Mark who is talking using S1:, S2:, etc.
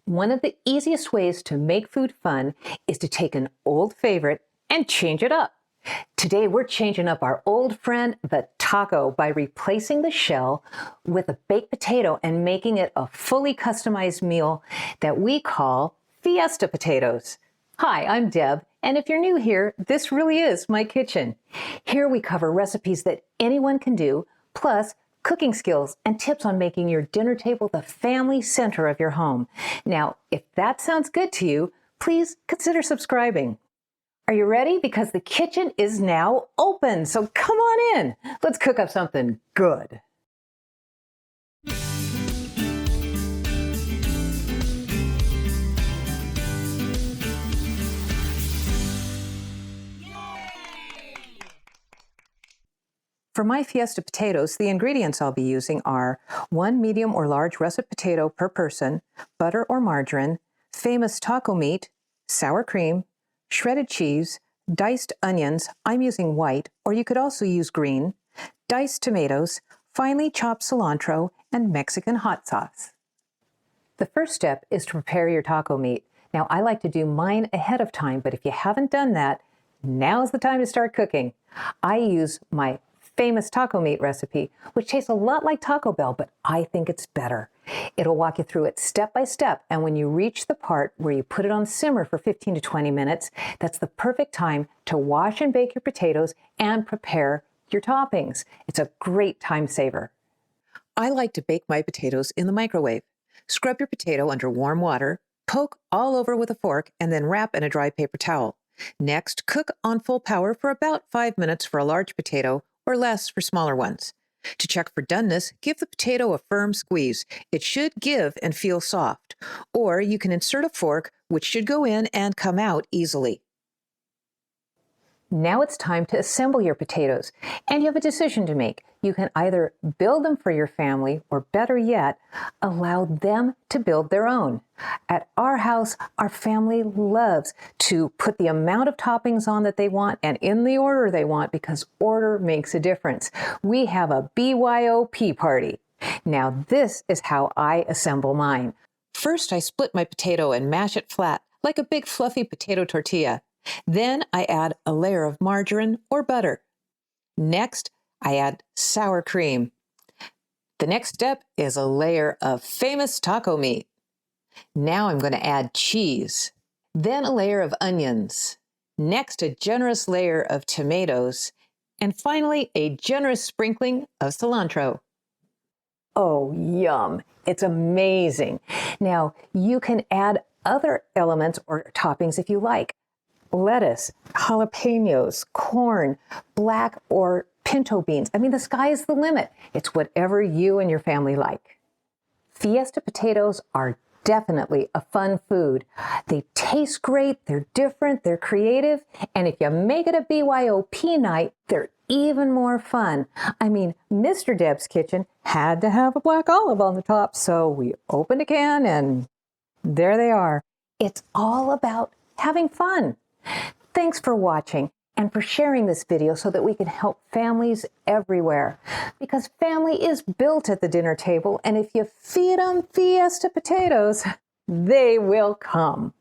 S1: One of the easiest ways to make food fun is to take an old favorite and change it up. Today, we're changing up our old friend, the taco, by replacing the shell with a baked potato and making it a fully customized meal that we call Fiesta potatoes. Hi, I'm Deb, and if you're new here, this really is my kitchen. Here we cover recipes that anyone can do, plus cooking skills and tips on making your dinner table the family center of your home. Now, if that sounds good to you, please consider subscribing. Are you ready? Because the kitchen is now open, so come on in. Let's cook up something good. For my Fiesta potatoes, the ingredients I'll be using are 1 medium or large russet potato per person, butter or margarine, famous taco meat, sour cream, shredded cheese, diced onions, I'm using white, or you could also use green, diced tomatoes, finely chopped cilantro, and Mexican hot sauce. The first step is to prepare your taco meat. Now, I like to do mine ahead of time, but if you haven't done that, now's the time to start cooking. I use my famous taco meat recipe, which tastes a lot like Taco Bell, but I think it's better. It'll walk you through it step by step, and when you reach the part where you put it on simmer for 15 to 20 minutes, that's the perfect time to wash and bake your potatoes and prepare your toppings. It's a great time saver. I like to bake my potatoes in the microwave. Scrub your potato under warm water, poke all over with a fork, and then wrap in a dry paper towel. Next, cook on full power for about 5 minutes for a large potato, or less for smaller ones. To check for doneness, give the potato a firm squeeze. It should give and feel soft. Or you can insert a fork, which should go in and come out easily. Now it's time to assemble your potatoes, and you have a decision to make. You can either build them for your family, or better yet, allow them to build their own. At our house, our family loves to put the amount of toppings on that they want and in the order they want, because order makes a difference. We have a BYOP party. Now this is how I assemble mine. First, I split my potato and mash it flat, like a big fluffy potato tortilla. Then I add a layer of margarine or butter. Next, I add sour cream. The next step is a layer of famous taco meat. Now I'm going to add cheese. Then a layer of onions. Next, a generous layer of tomatoes. And finally, a generous sprinkling of cilantro. Oh, yum. It's amazing. Now, you can add other elements or toppings if you like. Lettuce, jalapenos, corn, black or pinto beans. I mean, the sky is the limit. It's whatever you and your family like. Fiesta potatoes are definitely a fun food. They taste great, they're different, they're creative, and if you make it a BYOP night, they're even more fun. I mean, Mr. Deb's kitchen had to have a black olive on the top, so we opened a can and there they are. It's all about having fun. Thanks for watching and for sharing this video so that we can help families everywhere. Because family is built at the dinner table, and if you feed them Fiesta potatoes, they will come.